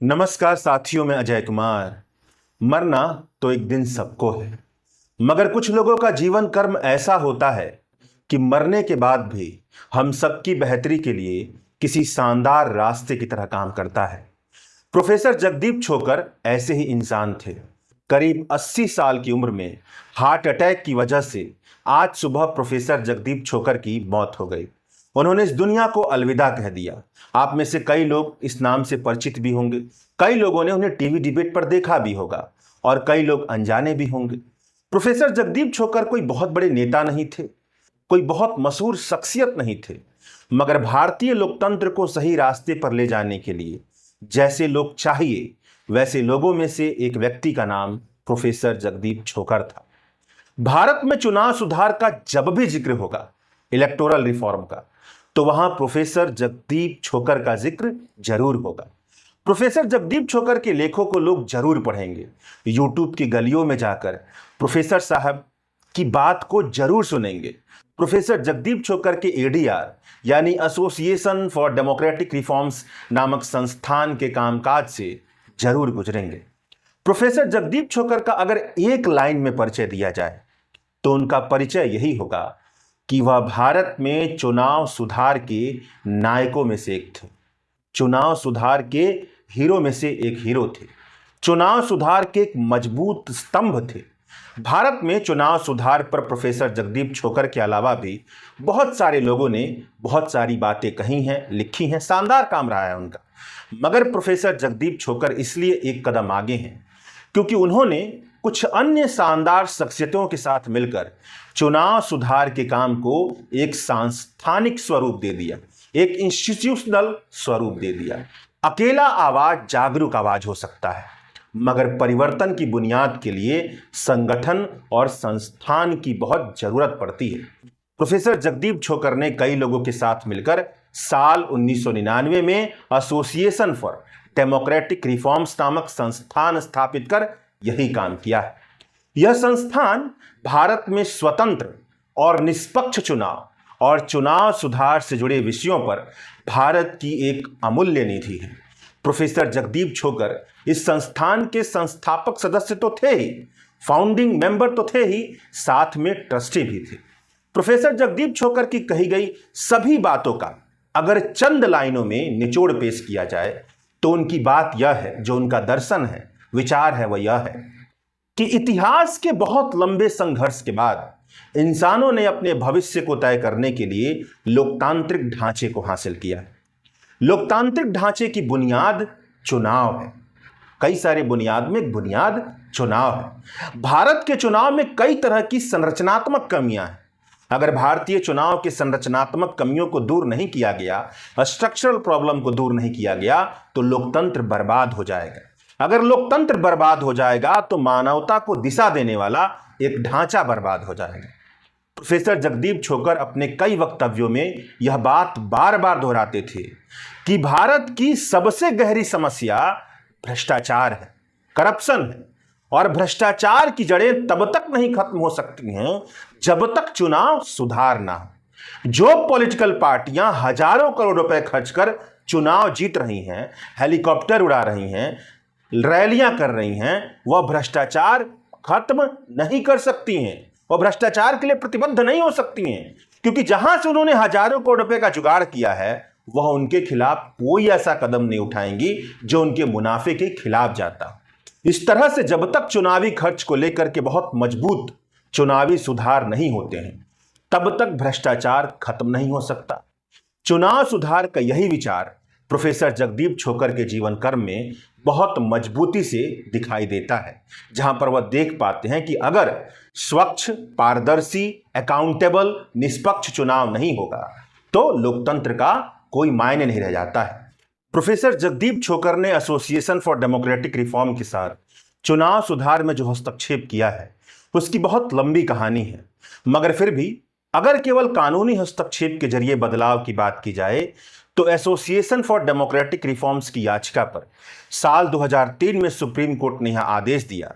नमस्कार साथियों, मैं अजय कुमार। मरना तो एक दिन सबको है, मगर कुछ लोगों का जीवन कर्म ऐसा होता है कि मरने के बाद भी हम सबकी बेहतरी के लिए किसी शानदार रास्ते की तरह काम करता है। प्रोफेसर जगदीप छोकर ऐसे ही इंसान थे। करीब 80 साल की उम्र में हार्ट अटैक की वजह से आज सुबह प्रोफेसर जगदीप छोकर की मौत हो गई। उन्होंने इस दुनिया को अलविदा कह दिया। आप में से कई लोग इस नाम से परिचित भी होंगे, कई लोगों ने उन्हें टीवी डिबेट पर देखा भी होगा और कई लोग अनजाने भी होंगे। प्रोफेसर जगदीप छोकर कोई बहुत बड़े नेता नहीं थे, कोई बहुत मशहूर शख्सियत नहीं थे, मगर भारतीय लोकतंत्र को सही रास्ते पर ले जाने के लिए जैसे लोग चाहिए वैसे लोगों में से एक व्यक्ति का नाम प्रोफेसर जगदीप छोकर था। भारत में चुनाव सुधार का जब भी जिक्र होगा, इलेक्टोरल रिफॉर्म का, तो वहां प्रोफेसर जगदीप छोकर का जिक्र जरूर होगा। प्रोफेसर जगदीप छोकर के लेखों को लोग जरूर पढ़ेंगे। यूट्यूब की गलियों में जाकर प्रोफेसर साहब की बात को जरूर सुनेंगे। प्रोफेसर जगदीप छोकर के एडीआर यानी एसोसिएशन फॉर डेमोक्रेटिक रिफॉर्म्स नामक संस्थान के कामकाज से जरूर गुजरेंगे। प्रोफेसर जगदीप छोकर का अगर एक लाइन में परिचय दिया जाए तो उनका परिचय यही होगा कि वह भारत में चुनाव सुधार के नायकों में से एक थे, चुनाव सुधार के हीरो में से एक हीरो थे, चुनाव सुधार के एक मजबूत स्तंभ थे। भारत में चुनाव सुधार पर प्रोफेसर जगदीप छोकर के अलावा भी बहुत सारे लोगों ने बहुत सारी बातें कही हैं, लिखी हैं, शानदार काम रहा है उनका। मगर प्रोफेसर जगदीप छोकर इसलिए एक कदम आगे हैं क्योंकि उन्होंने कुछ अन्य शानदार शख्सियतों के साथ मिलकर चुनाव सुधार के काम को एक सांस्थानिक स्वरूप दे दिया, एक इंस्टीट्यूशनल स्वरूप दे दिया। अकेला आवाज जागरूक आवाज हो सकता है, मगर परिवर्तन की बुनियाद के लिए संगठन और संस्थान की बहुत जरूरत पड़ती है। प्रोफेसर जगदीप छोकर ने कई लोगों के साथ मिलकर साल 1999 में एसोसिएशन फॉर डेमोक्रेटिक रिफॉर्म्स नामक संस्थान स्थापित कर यही काम किया है। यह संस्थान भारत में स्वतंत्र और निष्पक्ष चुनाव और चुनाव सुधार से जुड़े विषयों पर भारत की एक अमूल्य निधि है। प्रोफेसर जगदीप छोकर इस संस्थान के संस्थापक सदस्य तो थे ही, फाउंडिंग मेंबर तो थे ही, साथ में ट्रस्टी भी थे। प्रोफेसर जगदीप छोकर की कही गई सभी बातों का अगर चंद लाइनों में निचोड़ पेश किया जाए तो उनकी बात यह है, जो उनका दर्शन है, विचार है, वह यह है कि इतिहास के बहुत लंबे संघर्ष के बाद इंसानों ने अपने भविष्य को तय करने के लिए लोकतांत्रिक ढांचे को हासिल किया है। लोकतांत्रिक ढांचे की बुनियाद चुनाव है। कई सारे बुनियाद में एक बुनियाद चुनाव है। भारत के चुनाव में कई तरह की संरचनात्मक कमियां हैं। अगर भारतीय चुनाव के संरचनात्मक कमियों को दूर नहीं किया गया, स्ट्रक्चरल प्रॉब्लम को दूर नहीं किया गया, तो लोकतंत्र बर्बाद हो जाएगा। अगर लोकतंत्र बर्बाद हो जाएगा तो मानवता को दिशा देने वाला एक ढांचा बर्बाद हो जाएगा। प्रोफेसर जगदीप छोकर अपने कई वक्तव्यों में यह बात बार बार दोहराते थे कि भारत की सबसे गहरी समस्या भ्रष्टाचार है, करप्शन है, और भ्रष्टाचार की जड़ें तब तक नहीं खत्म हो सकती हैं जब तक चुनाव सुधार ना हो। जो पॉलिटिकल पार्टियां हजारों करोड़ रुपए खर्च कर चुनाव जीत रही हैं, हेलीकॉप्टर उड़ा रही हैं, रैलियां कर रही हैं, वह भ्रष्टाचार खत्म नहीं कर सकती हैं, वह भ्रष्टाचार के लिए प्रतिबद्ध नहीं हो सकती हैं, क्योंकि जहां से उन्होंने हजारों करोड़ रुपए का जुगाड़ किया है वह उनके खिलाफ कोई ऐसा कदम नहीं उठाएंगी जो उनके मुनाफे के खिलाफ जाता। इस तरह से जब तक चुनावी खर्च को लेकर के बहुत मजबूत चुनावी सुधार नहीं होते हैं, तब तक भ्रष्टाचार खत्म नहीं हो सकता। चुनाव सुधार का यही विचार प्रोफेसर जगदीप छोकर के जीवन कर्म में बहुत मजबूती से दिखाई देता है, जहां पर वह देख पाते हैं कि अगर स्वच्छ, पारदर्शी, अकाउंटेबल, निष्पक्ष चुनाव नहीं होगा तो लोकतंत्र का कोई मायने नहीं रह जाता है। प्रोफेसर जगदीप छोकर ने एसोसिएशन फॉर डेमोक्रेटिक रिफॉर्म के साथ चुनाव सुधार में जो हस्तक्षेप किया है उसकी बहुत लंबी कहानी है, मगर फिर भी अगर केवल कानूनी हस्तक्षेप के जरिए बदलाव की बात की जाए तो एसोसिएशन फॉर डेमोक्रेटिक रिफॉर्म्स की याचिका पर साल 2003 में सुप्रीम कोर्ट ने यह आदेश दिया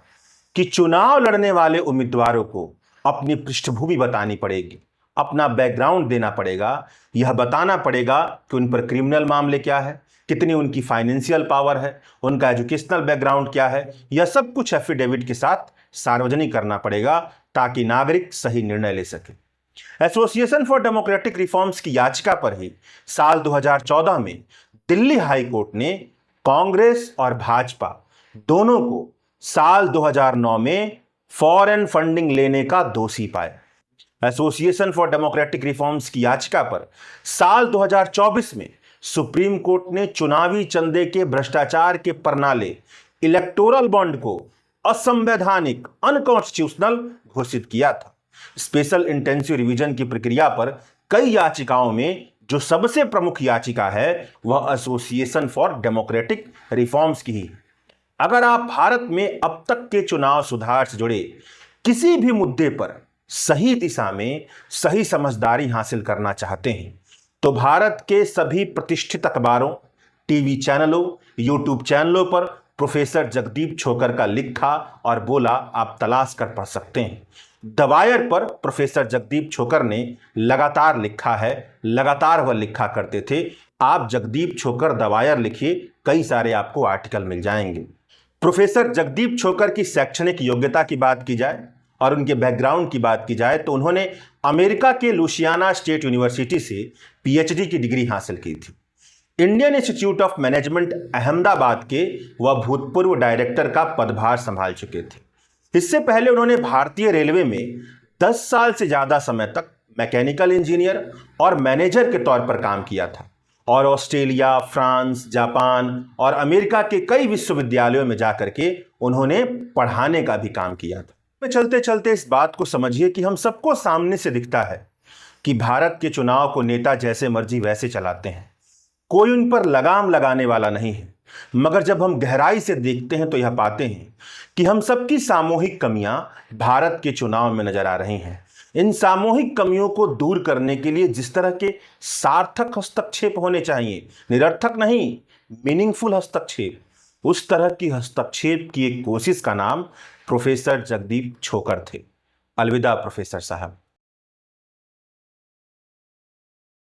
कि चुनाव लड़ने वाले उम्मीदवारों को अपनी पृष्ठभूमि बतानी पड़ेगी, अपना बैकग्राउंड देना पड़ेगा, यह बताना पड़ेगा कि उन पर क्रिमिनल मामले क्या है, कितनी उनकी फाइनेंशियल पावर है, उनका एजुकेशनल बैकग्राउंड क्या है, यह सब कुछ एफिडेविट के साथ सार्वजनिक करना पड़ेगा ताकि नागरिक सही निर्णय ले सके। एसोसिएशन फॉर डेमोक्रेटिक रिफॉर्म्स की याचिका पर ही साल 2014 में दिल्ली हाई कोर्ट ने कांग्रेस और भाजपा दोनों को साल 2009 में फॉरेन फंडिंग लेने का दोषी पाया। एसोसिएशन फॉर डेमोक्रेटिक रिफॉर्म्स की याचिका पर साल 2024 में सुप्रीम कोर्ट ने चुनावी चंदे के भ्रष्टाचार के परनाले इलेक्टोरल बॉन्ड को असंवैधानिक अनकॉन्स्टिट्यूशनल घोषित किया था। स्पेशल इंटेंसिव रिवीजन की प्रक्रिया पर कई याचिकाओं में जो सबसे प्रमुख याचिका है वह एसोसिएशन फॉर डेमोक्रेटिक रिफॉर्म्स की ही। अगर आप भारत में अब तक के चुनाव सुधार से जुड़े किसी भी मुद्दे पर सही दिशा में सही समझदारी हासिल करना चाहते हैं तो भारत के सभी प्रतिष्ठित अखबारों, टीवी चैनलों, यूट्यूब चैनलों पर प्रोफेसर जगदीप छोकर का लिखा और बोला आप तलाश कर पढ़ सकते हैं। द वायर पर प्रोफेसर जगदीप छोकर ने लगातार लिखा है, लगातार वह लिखा करते थे। आप जगदीप छोकर द वायर लिखिए, कई सारे आपको आर्टिकल मिल जाएंगे। प्रोफेसर जगदीप छोकर की शैक्षणिक योग्यता की बात की जाए और उनके बैकग्राउंड की बात की जाए तो उन्होंने अमेरिका के लुसियाना स्टेट यूनिवर्सिटी से पीएचडी की डिग्री हासिल की थी। Indian institute of management Ahmedabad के वह भूतपूर्व डायरेक्टर का पदभार संभाल चुके थे। इससे पहले उन्होंने भारतीय रेलवे में 10 साल से ज़्यादा समय तक मैकेनिकल इंजीनियर और मैनेजर के तौर पर काम किया था और ऑस्ट्रेलिया, फ्रांस, जापान और अमेरिका के कई विश्वविद्यालयों में जाकर के उन्होंने पढ़ाने का भी काम किया था। चलते चलते इस बात को समझिए कि हम सबको सामने से दिखता है कि भारत के चुनाव को नेता जैसे मर्जी वैसे चलाते हैं, कोई उन पर लगाम लगाने वाला नहीं है। मगर जब हम गहराई से देखते हैं तो यह पाते हैं कि हम सबकी सामूहिक कमियां भारत के चुनाव में नजर आ रही हैं। इन सामूहिक कमियों को दूर करने के लिए जिस तरह के सार्थक हस्तक्षेप होने चाहिए, निरर्थक नहीं, मीनिंगफुल हस्तक्षेप, उस तरह की हस्तक्षेप की एक कोशिश का नाम प्रोफेसर जगदीप छोकर थे। अलविदा प्रोफेसर साहब।